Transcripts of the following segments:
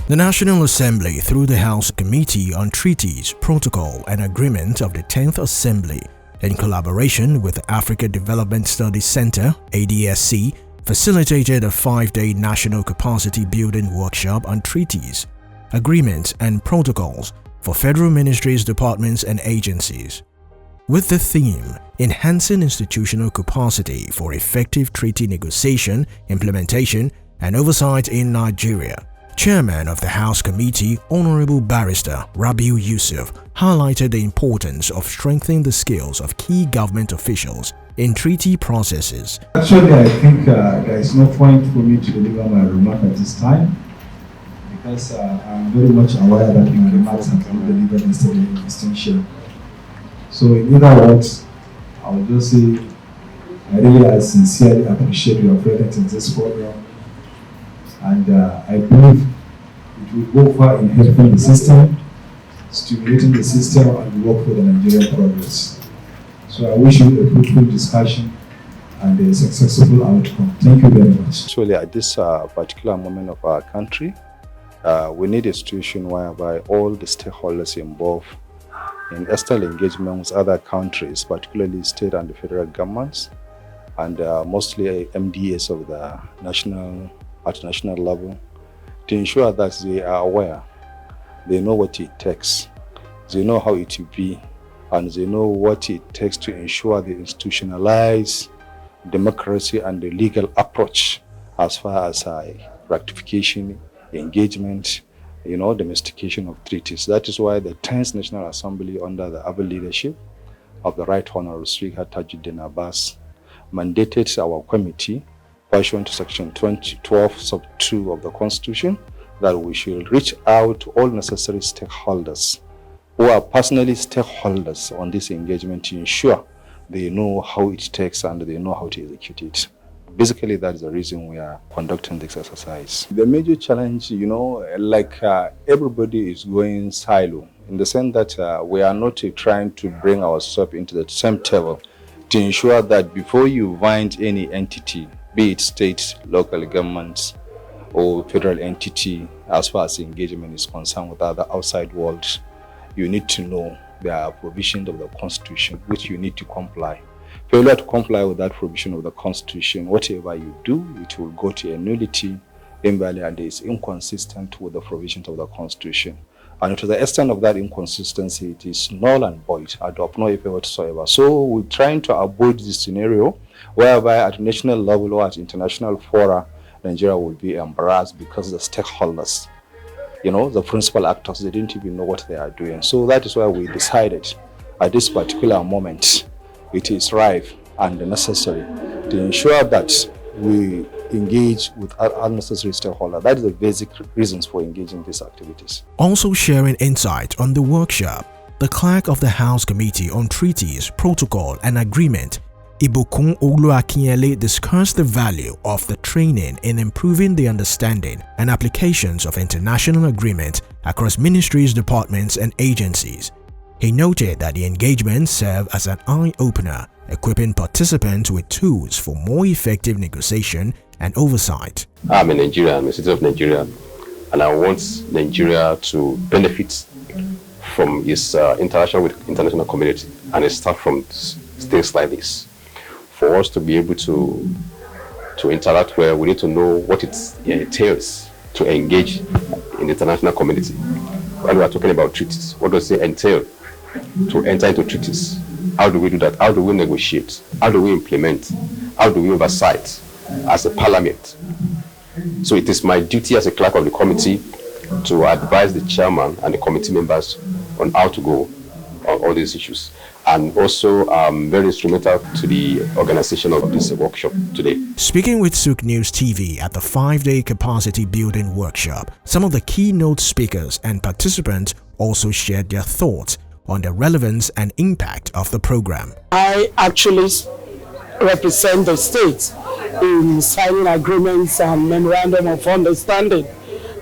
The National Assembly, through the House Committee on Treaties, Protocol and Agreement of the 10th Assembly, in collaboration with the Africa Development Studies Center (ADSC), facilitated a 5-day national capacity building workshop on treaties, agreements and protocols for federal ministries, departments and agencies, with the theme Enhancing Institutional Capacity for Effective Treaty Negotiation, Implementation and Oversight in Nigeria. Chairman of the House Committee, Honorable Barrister Rabiu Yusuf, highlighted the importance of strengthening the skills of key government officials in treaty processes. Actually, I think there is no point for me to deliver my remark at this time because I'm very much aware that my remarks have been delivered yesterday in distinction. So in other words, I will just say I really sincerely appreciate your presence in this program. And I believe it will go far in helping the system, stimulating the system, and work for the Nigerian progress. So I wish you a fruitful discussion and a successful outcome. Thank you very much. Actually, at this particular moment of our country, we need a situation whereby all the stakeholders involved in external engagement with other countries, particularly state and the federal governments, and mostly MDAs of the at national level, to ensure that they are aware, they know what it takes, they know how it will be, and they know what it takes to ensure the institutionalized democracy and the legal approach as far as ratification, engagement, domestication of treaties. That is why the 10th National Assembly, under the able leadership of the Right Honorable Speaker Tajuddin Abbas, mandated our committee, pursuant to Section 12 sub 2 of the Constitution, that we should reach out to all necessary stakeholders who are personally stakeholders on this engagement to ensure they know how it takes and they know how to execute it. Basically, that is the reason we are conducting this exercise. The major challenge, everybody is going silo, in the sense that we are not trying to bring ourselves into the same table to ensure that before you find any entity, be it state, local governments, or federal entity, as far as engagement is concerned with other outside world, you need to know there are provisions of the Constitution which you need to comply. Failure to comply with that provision of the Constitution, whatever you do, it will go to a nullity, invalid, and is inconsistent with the provisions of the Constitution. And to the extent of that inconsistency, it is null and void, and of no effect whatsoever. So we're trying to avoid this scenario whereby at national level or at international fora, Nigeria will be embarrassed because the stakeholders, the principal actors, they didn't even know what they are doing. So that is why we decided at this particular moment, it is ripe and necessary to ensure that we engage with unnecessary stakeholders. That is the basic reasons for engaging these activities. Also sharing insight on the workshop, the clerk of the House Committee on Treaties, Protocol and Agreement, Ibukun Oluakinyele, discussed the value of the training in improving the understanding and applications of international agreement across ministries, departments and agencies. He noted that the engagements serve as an eye-opener, equipping participants with tools for more effective negotiation and oversight. I'm a Nigerian, I'm a citizen of Nigeria, and I want Nigeria to benefit from its interaction with international community, and it starts from things like this. For us to be able to interact well, we need to know what it entails to engage in the international community. When we are talking about treaties, what does it entail to enter into treaties? How do we do that? How do we negotiate? How do we implement? How do we oversight as a parliament? So it is my duty as a clerk of the committee to advise the chairman and the committee members on how to go on all these issues. And also very instrumental to the organization of this workshop today. Speaking with SouqnewsTV at the 5-day capacity building workshop, some of the keynote speakers and participants also shared their thoughts on the relevance and impact of the program. I actually represent the state in signing agreements and memorandum of understanding.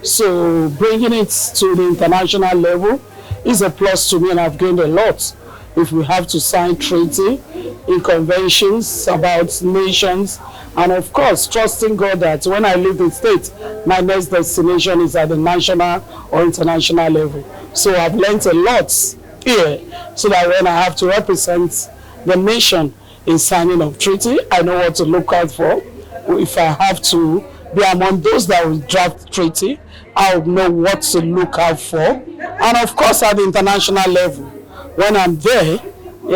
So bringing it to the international level is a plus to me, and I've gained a lot if we have to sign treaty, in conventions about nations, and of course trusting God that when I leave the state, my next destination is at the national or international level. So I've learned a lot here, so that when I have to represent the nation in signing of treaty, I know what to look out for. If I have to be among those that will draft treaty, I'll know what to look out for. And of course at the international level, when I'm there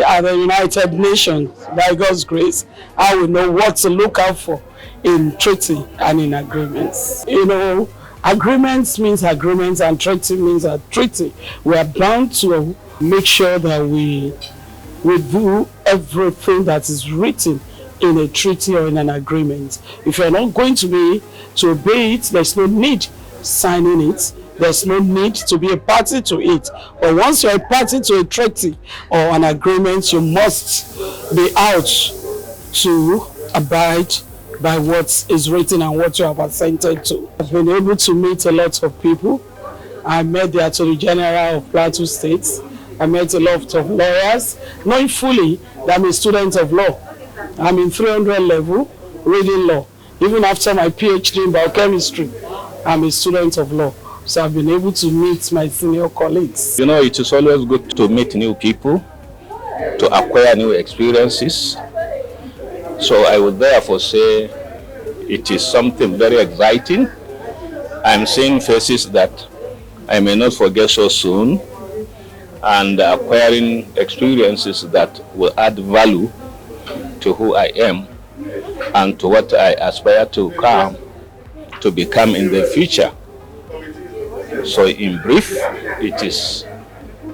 at the United Nations, by God's grace, I will know what to look out for in treaty and in agreements. You know, agreements means agreements and treaty means a treaty. We are bound to make sure that we do everything that is written in a treaty or in an agreement. If you're not going to obey it, there's no need signing it. There's no need to be a party to it. But once you're a party to a treaty or an agreement, you must be out to abide by what is written and what you have assented to. I've been able to meet a lot of people. I met the Attorney General of Plateau State. I met a lot of lawyers, knowing fully that I'm a student of law. I'm in 300 level, reading law. Even after my PhD in biochemistry, I'm a student of law. So I've been able to meet my senior colleagues. You know, it is always good to meet new people, to acquire new experiences. So I would therefore say it is something very exciting. I'm seeing faces that I may not forget so soon, and acquiring experiences that will add value to who I am and to what I aspire to become in the future. So in brief, it is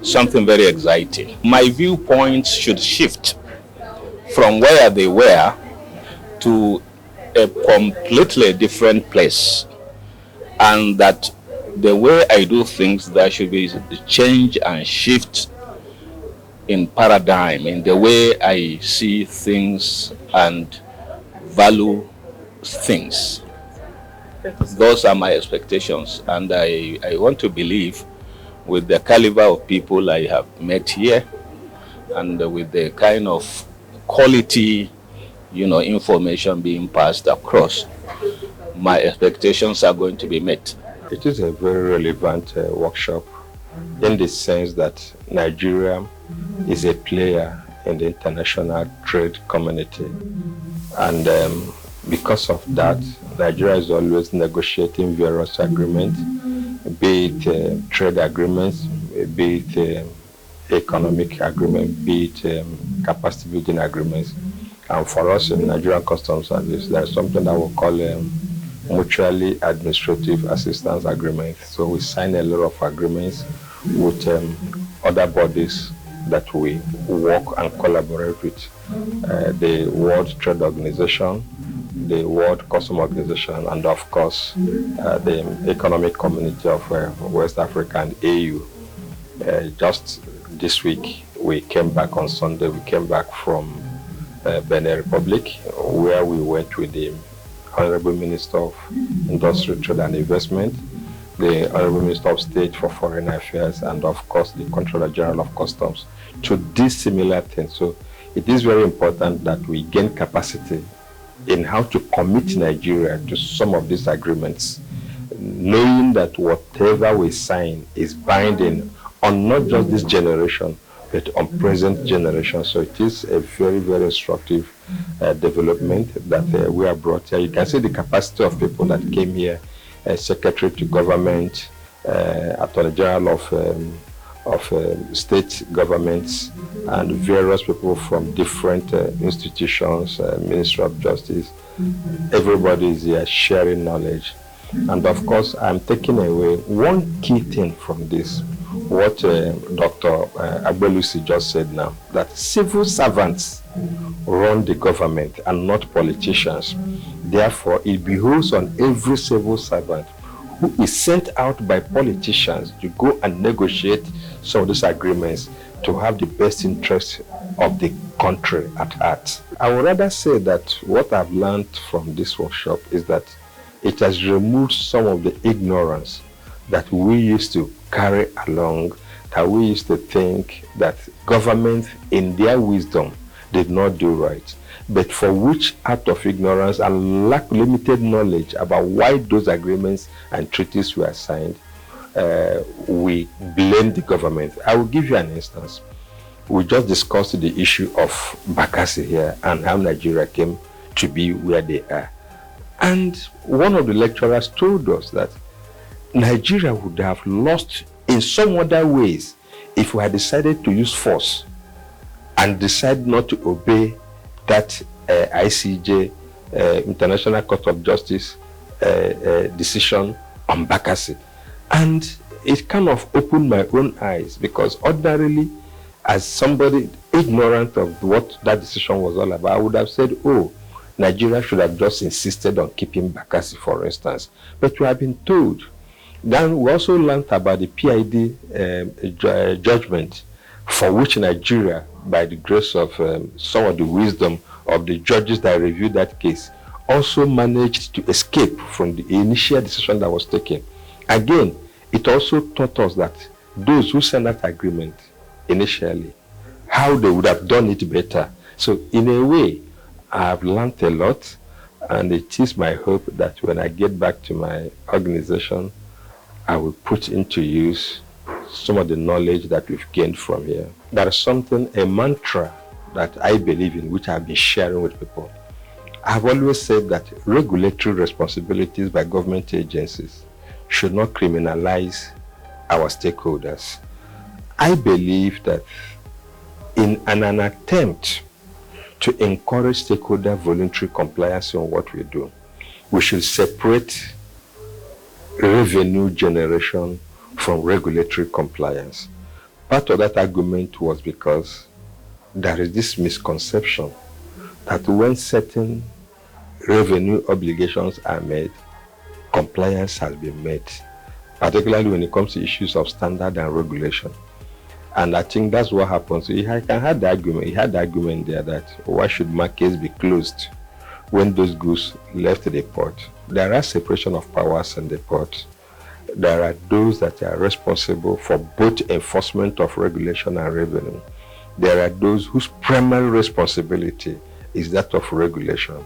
something very exciting. My viewpoints should shift from where they were to a completely different place, and that the way I do things, there should be a change and shift in paradigm, in the way I see things and value things. Those are my expectations, and I want to believe with the caliber of people I have met here and with the kind of quality, you know, information being passed across, my expectations are going to be met. It is a very relevant workshop in the sense that Nigeria is a player in the international trade community, and because of that, Nigeria is always negotiating various agreements, be it trade agreements, be it economic agreements, be it capacity building agreements. And for us in Nigerian Customs Service, there's something that we call mutually administrative assistance agreements. So we sign a lot of agreements with other bodies that we work and collaborate with. The World Trade Organization, the World Customs Organization, and of course the Economic Community of West Africa and AU. Just this week we came back on Sunday. We came back from Benin Republic, where we went with the Honorable Minister of Industry, Trade and Investment, the Honorable Minister of State for Foreign Affairs, and of course the Controller General of Customs, to these similar things. So it is very important that we gain capacity in how to commit Nigeria to some of these agreements, knowing that whatever we sign is binding on not just this generation, but on present generation. So it is a very, very instructive development that we are brought here. You can see the capacity of people that came here, Secretary to Government, Attorney General of state governments, and various people from different institutions, Ministry of Justice. Everybody is here sharing knowledge. And of course, I'm taking away one key thing from this, what Dr. Agbelusi just said now, that civil servants run the government and not politicians. Therefore, it behooves on every civil servant who is sent out by politicians to go and negotiate some of these agreements to have the best interest of the country at heart. I would rather say that what I've learned from this workshop is that it has removed some of the ignorance that we used to carry along, that we used to think that government in their wisdom did not do right, but for which out of ignorance and lack limited knowledge about why those agreements and treaties were signed, we blame the government. I will give you an instance. We just discussed the issue of Bakassi here and how Nigeria came to be where they are. And one of the lecturers told us that Nigeria would have lost in some other ways if we had decided to use force and decide not to obey that ICJ, International Court of Justice decision on Bakassi. And it kind of opened my own eyes, because ordinarily, as somebody ignorant of what that decision was all about, I would have said, oh, Nigeria should have just insisted on keeping Bakassi, for instance. But we have been told. Then we also learned about the PID judgment, for which Nigeria, by the grace of some of the wisdom of the judges that reviewed that case, also managed to escape from the initial decision that was taken. Again, it also taught us that those who signed that agreement initially, how they would have done it better. So in a way, I have learned a lot, and it is my hope that when I get back to my organization, I will put into use some of the knowledge that we've gained from here. There is something, a mantra that I believe in, which I've been sharing with people. I've always said that regulatory responsibilities by government agencies should not criminalize our stakeholders. I believe that in an attempt to encourage stakeholder voluntary compliance on what we do, we should separate revenue generation from regulatory compliance. Part of that argument was because there is this misconception that when certain revenue obligations are made, compliance has been met, particularly when it comes to issues of standard and regulation. And I think that's what happens. He had the argument there that why should markets be closed when those goods left the port? There are separation of powers in the port. There are those that are responsible for both enforcement of regulation and revenue. There are those whose primary responsibility is that of regulation.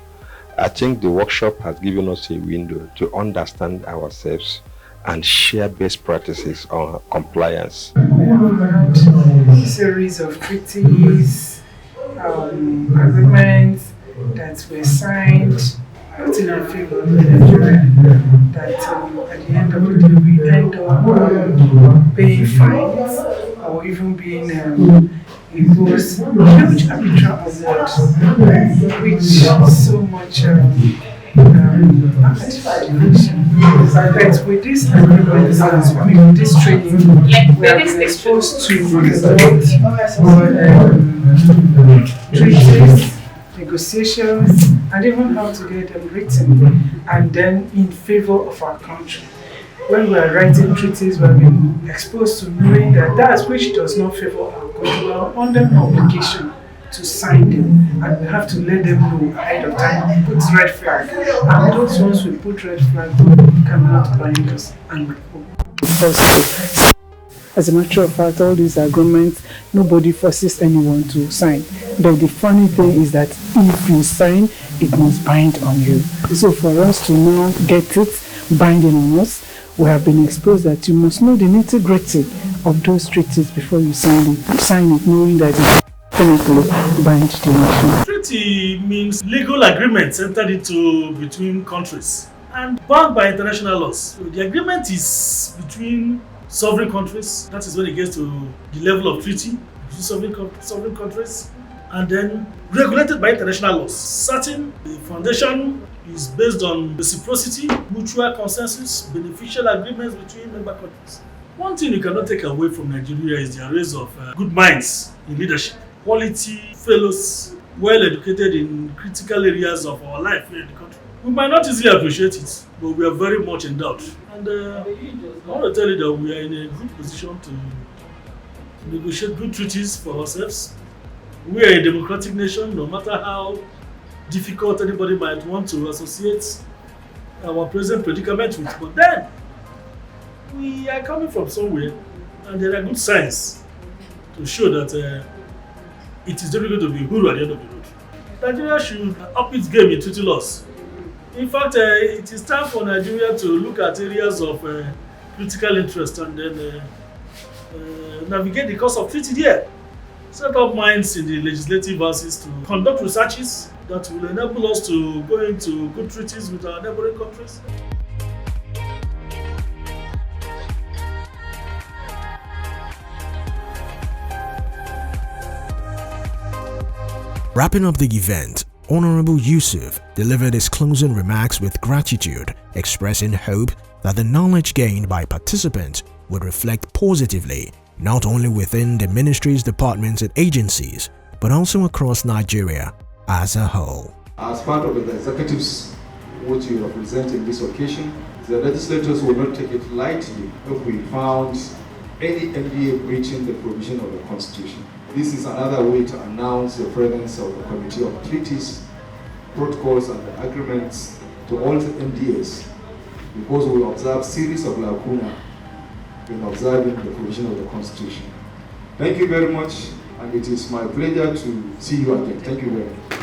I think the workshop has given us a window to understand ourselves and share best practices on compliance. We have had a series of treaties, agreements that were signed, not in our favor of Nigeria, that at the end of the day we end up paying fines or even being imposed huge arbitral awards, which is so much but with this agreement, with this training, we have been exposed to treaties, negotiations, and even how to get them written, and then in favor of our country. When we are writing treaties, we have been exposed to knowing that that which does not favor our country, we are under obligation to sign them, and we have to let them know ahead of time, put red flag, and those ones we put red flag cannot bind us. And as a matter of fact, all these agreements, nobody forces anyone to sign. But the funny thing is that if you sign, it must bind on you. So for us to now get it binding on us, we have been exposed that you must know the nitty-gritty of those treaties before you sign it, knowing that it bind the nation. Treaty means legal agreements entered into between countries and bound by international laws. So the agreement is between sovereign countries. That is when it gets to the level of treaty between sovereign countries, and then regulated by international laws. Certain the foundation is based on reciprocity, mutual consensus, beneficial agreements between member countries. One thing you cannot take away from Nigeria is the arrays of good minds in leadership. Quality fellows, well educated in critical areas of our life here in the country. We might not easily appreciate it, but we are very much endowed. And I want to tell you that we are in a good position to negotiate good treaties for ourselves. We are a democratic nation, no matter how difficult anybody might want to associate our present predicament with. But then, we are coming from somewhere, And there are good signs to show that it is difficult to be huru at the end of the road. Nigeria should up its game in treaty laws. In fact, it is time for Nigeria to look at areas of critical interest and then navigate the course of treaty there. Set up minds in the legislative houses to conduct researches that will enable us to go into good treaties with our neighboring countries. Wrapping up the event, Honorable Yusuf delivered his closing remarks with gratitude, expressing hope that the knowledge gained by participants would reflect positively not only within the ministry's departments and agencies, but also across Nigeria as a whole. As part of the executives which you represent in this occasion, the legislators will not take it lightly if we found any MDA breaching the provision of the Constitution. This is another way to announce the presence of the Committee of Treaties, Protocols and Agreements to all the MDAs, because we observe series of lacuna in observing the provision of the Constitution. Thank you very much, and it is my pleasure to see you again. Thank you very much.